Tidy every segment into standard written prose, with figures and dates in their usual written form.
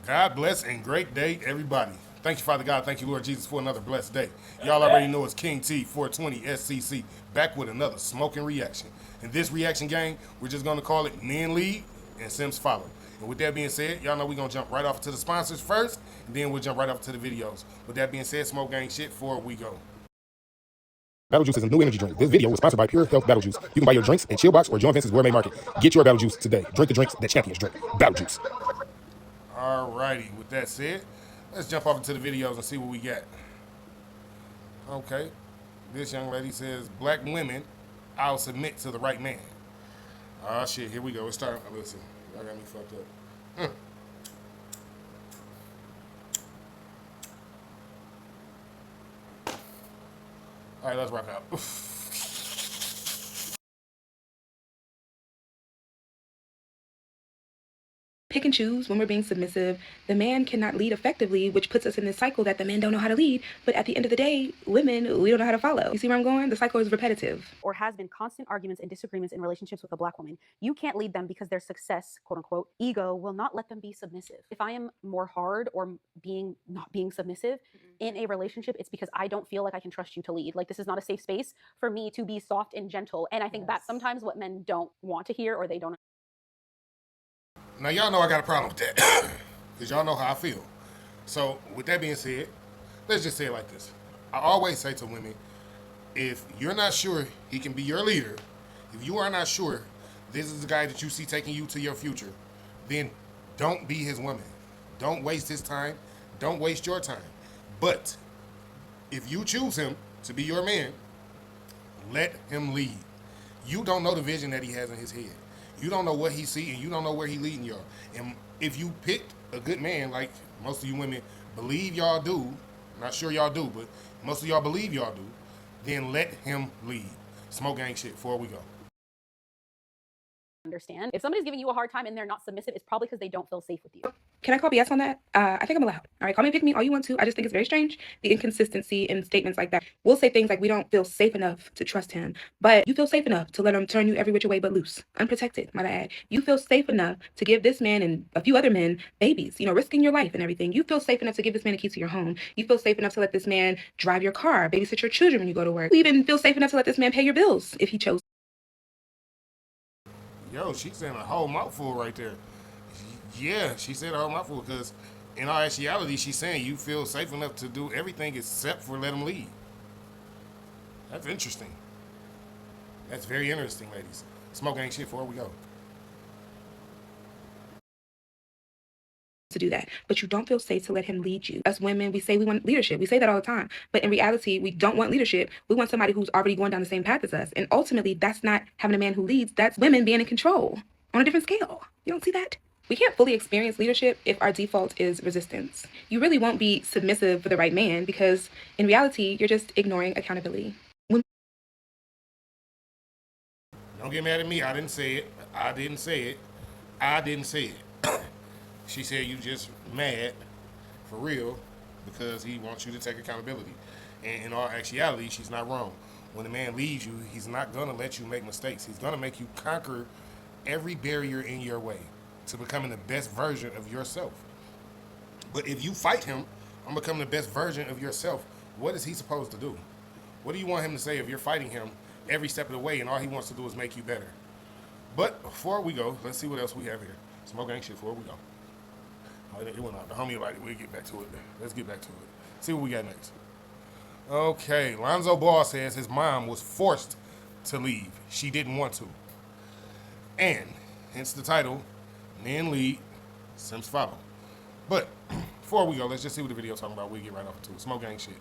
God bless and great day, everybody. Thank you, Father God. Thank you, Lord Jesus, for another blessed day. Y'all already know it's King T 420 SCC back with another smoking reaction. In this reaction game, we're just going to call it Men Lead and Simps Follow. And with that being said, y'all know we're going to jump right off to the sponsors first, and then we'll jump right off to the videos. With that being said, smoke gang shit before we go. Battle Juice is a new energy drink. This video was sponsored by Pure Health Battle Juice. You can buy your drinks in Chill Box or join Vince's Gourmet Market. Get your Battle Juice today. Drink the drinks that champions drink. Battle Juice. Alrighty, with that said, let's jump off into the videos and see what we got. Okay, this young lady says, black women, I'll submit to the right man. Ah, shit, here we go. It's starting. Listen, y'all got me fucked up. All right, let's rock out. Pick and choose when we're being submissive. The man cannot lead effectively, which puts us in this cycle that the men don't know how to lead. But at the end of the day, women, we don't know how to follow. You see where I'm going? The cycle is repetitive. Or has been constant arguments and disagreements in relationships with a black woman. You can't lead them because their success, quote unquote, ego will not let them be submissive. If I am more hard or not being submissive in a relationship, it's because I don't feel like I can trust you to lead. Like, this is not a safe space for me to be soft and gentle. And I think that's sometimes what men don't want to hear, or they don't. Now, y'all know I got a problem with that because y'all know how I feel. So, with that being said, let's just say it like this. I always say to women, if you're not sure he can be your leader, if you are not sure this is the guy that you see taking you to your future, then don't be his woman. Don't waste his time. Don't waste your time. But if you choose him to be your man, let him lead. You don't know the vision that he has in his head. You don't know what he sees, and you don't know where he leading y'all. And if you picked a good man, like most of you women believe y'all do, not sure y'all do, but most of y'all believe y'all do, then let him lead. Smoke gang shit before we go. Understand. If somebody's giving you a hard time and they're not submissive, it's probably because they don't feel safe with you. Can I call BS on that? I think I'm allowed. All right, call me pick me all you want to. I just think it's very strange, the inconsistency in statements like that. We'll say things like we don't feel safe enough to trust him, but you feel safe enough to let him turn you every which way but loose, unprotected, might I add. You feel safe enough to give this man and a few other men babies, risking your life and everything. You feel safe enough to give this man a key to your home. You feel safe enough to let this man drive your car, babysit your children when you go to work. You even feel safe enough to let this man pay your bills if he chose. Yo, she's saying a whole mouthful right there. Yeah, she said a whole mouthful because in all actuality, she's saying you feel safe enough to do everything except for let him lead. That's interesting. That's very interesting, ladies. Smoke gang shit before we go. To do that, but you don't feel safe to let him lead you. Us women, we say we want leadership. We say that all the time, but in reality, we don't want leadership. We want somebody who's already going down the same path as us, and ultimately, that's not having a man who leads. That's women being in control on a different scale. You don't see that? We can't fully experience leadership if our default is resistance. You really won't be submissive for the right man because in reality, you're just ignoring accountability. Don't get mad at me. I didn't say it. I didn't say it. I didn't say it. She said you just mad for real because he wants you to take accountability. And in all actuality, she's not wrong. When a man leaves you, he's not going to let you make mistakes. He's going to make you conquer every barrier in your way to becoming the best version of yourself. But if you fight him on becoming the best version of yourself, what is he supposed to do? What do you want him to say if you're fighting him every step of the way and all he wants to do is make you better? But before we go, let's see what else we have here. Smoke gang shit before we go. It went out. The homie like it. We'll get back to it. Let's get back to it. See what we got next. Okay, Lonzo Ball says his mom was forced to leave. She didn't want to. And hence the title, Men Lead, Simps Follow. But before we go, let's just see what the video's talking about. We'll get right off to it. Smoke gang shit.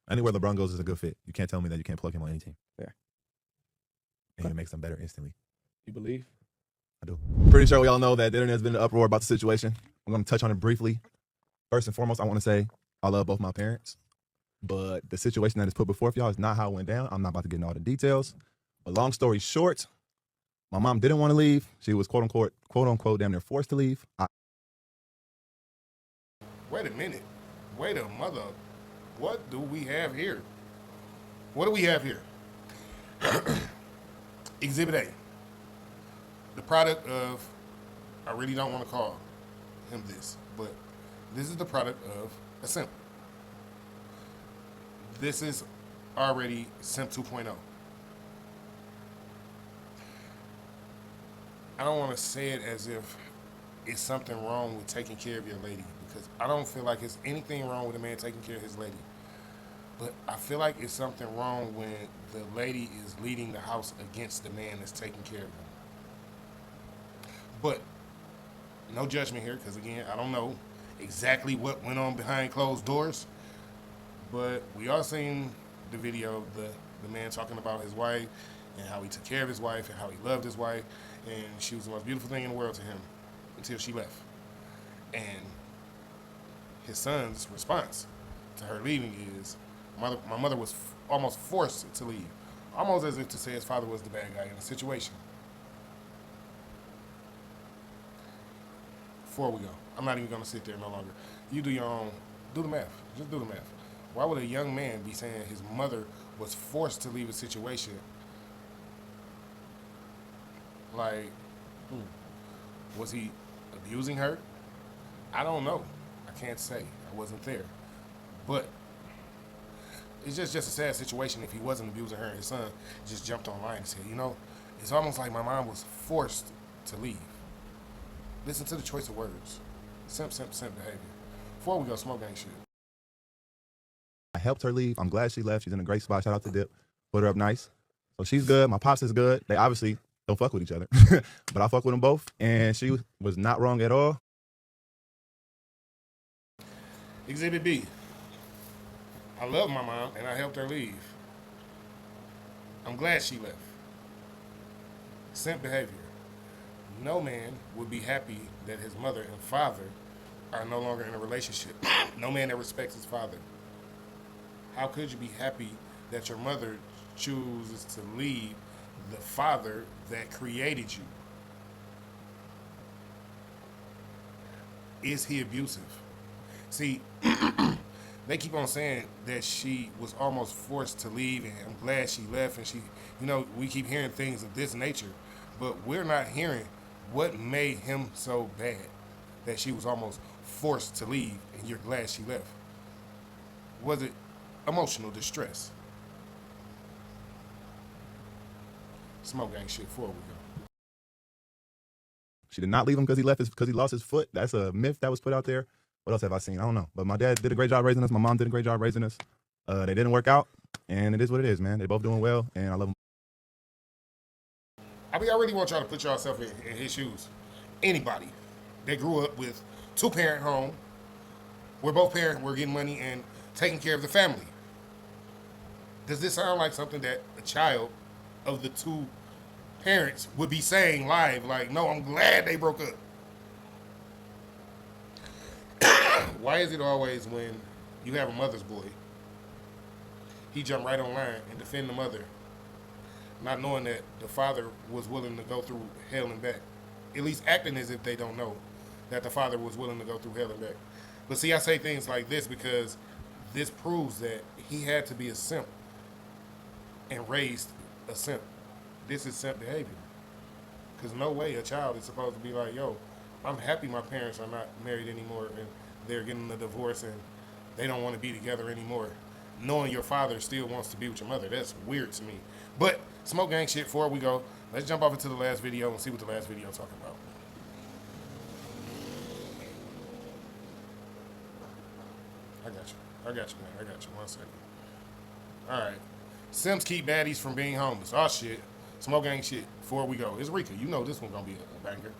Anywhere LeBron goes is a good fit. You can't tell me that you can't plug him on any team. Fair. And it makes them better instantly. You believe? I do. Pretty sure we all know that the internet's been in an uproar about the situation. I'm going to touch on it briefly. First and foremost, I want to say I love both my parents, but the situation that is put before y'all is not how it went down. I'm not about to get into all the details. But long story short, my mom didn't want to leave. She was quote unquote, damn near forced to leave. Wait a minute. Wait a mother. What do we have here? What do we have here? Exhibit A. The product of a really don't want to call him this, but this is the product of a simp. This is already simp 2.0. I don't want to say it as if it's something wrong with taking care of your lady, because I don't feel like it's anything wrong with a man taking care of his lady. But I feel like it's something wrong when the lady is leading the house against the man that's taking care of them. But no judgment here, because again, I don't know exactly what went on behind closed doors. But we all seen the video, the man talking about his wife and how he took care of his wife and how he loved his wife, and she was the most beautiful thing in the world to him until she left. And his son's response to her leaving is, my mother was almost forced to leave, almost as if to say his father was the bad guy in the situation. Before we go, I'm not even going to sit there no longer. You do your own, do the math. Just do the math. Why would a young man be saying his mother was forced to leave a situation? Like, was he abusing her? I don't know. I can't say. I wasn't there. But it's just a sad situation if he wasn't abusing her and his son just jumped online and said, it's almost like my mom was forced to leave. Listen to the choice of words. Simp behavior. Before we go, smoke ain't shit. I helped her leave. I'm glad she left. She's in a great spot. Shout out to Dip. Put her up nice. So she's good. My pops is good. They obviously don't fuck with each other. But I fuck with them both. And she was not wrong at all. Exhibit B. I love my mom and I helped her leave. I'm glad she left. Simp behavior. No man would be happy that his mother and father are no longer in a relationship. No man that respects his father. How could you be happy that your mother chooses to leave the father that created you? Is he abusive? See, they keep on saying that she was almost forced to leave, and I'm glad she left, and we keep hearing things of this nature, but we're not hearing what made him so bad that she was almost forced to leave, and you're glad she left. Was it emotional distress? Smoke gang shit before we go. She did not leave him because he lost his foot. That's a myth that was put out there. What else have I seen? I don't know. But my dad did a great job raising us. My mom did a great job raising us. They didn't work out, and it is what it is, man. They both doing well, and I love them. I really want y'all to put yourself in his shoes. Anybody that grew up with two-parent home, where both parents were getting money and taking care of the family. Does this sound like something that a child of the two parents would be saying live? Like, no, I'm glad they broke up. Why is it always when you have a mother's boy, he jump right online and defend the mother, not knowing that the father was willing to go through hell and back? At least acting as if they don't know that the father was willing to go through hell and back. But see, I say things like this because this proves that he had to be a simp and raised a simp. This is simp behavior. Because no way a child is supposed to be like, yo, I'm happy my parents are not married anymore and they're getting a divorce and they don't want to be together anymore. Knowing your father still wants to be with your mother, that's weird to me. But smoke gang shit, before we go, let's jump off into the last video and see what the last video is talking about. I got you, man. I got you. 1 second. All right. Simps keep baddies from being homeless. Oh, shit. Smoke gang shit. Before we go. It's Rika. You know this one gonna be a banger.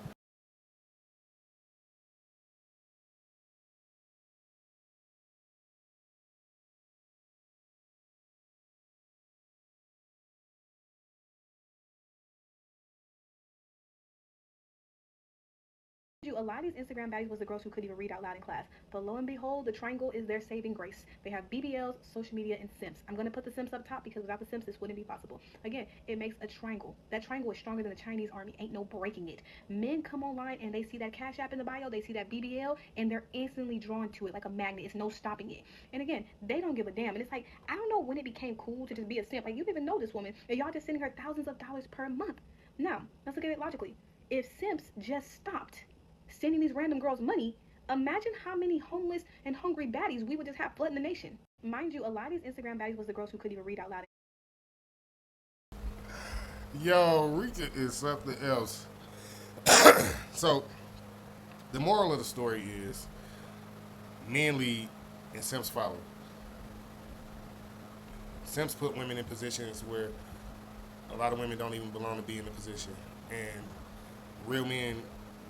A lot of these Instagram baddies was the girls who couldn't even read out loud in class. But lo and behold, the triangle is their saving grace. They have BBLs, social media, and Simps. I'm going to put the Simps up top because without the Simps, this wouldn't be possible. Again, it makes a triangle. That triangle is stronger than the Chinese army. Ain't no breaking it. Men come online and they see that Cash App in the bio, they see that BBL, and they're instantly drawn to it like a magnet. It's no stopping it. And again, they don't give a damn. And it's like, I don't know when it became cool to just be a simp. Like, you didn't even know this woman, and y'all just sending her thousands of dollars per month. Now, let's look at it logically. If Simps just stopped sending these random girls money, imagine how many homeless and hungry baddies we would just have flooding the nation. Mind you, a lot of these Instagram baddies was the girls who couldn't even read out loud. Yo, Rita is something else. So, the moral of the story is men lead and Simps follow. Simps put women in positions where a lot of women don't even belong to be in the position. And real men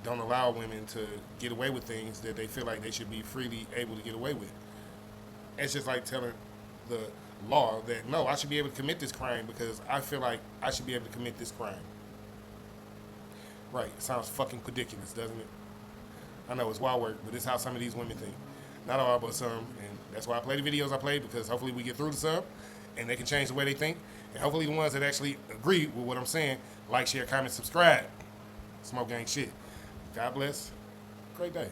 don't allow women to get away with things that they feel like they should be freely able to get away with. It's just like telling the law that, no, I should be able to commit this crime because I feel like I should be able to commit this crime. Right, it sounds fucking ridiculous, doesn't it? I know it's wild work, but it's how some of these women think. Not all, but some, and that's why I play the videos I play, because hopefully we get through to some, and they can change the way they think, and hopefully the ones that actually agree with what I'm saying, like, share, comment, subscribe. Smoke gang shit. God bless. Great day.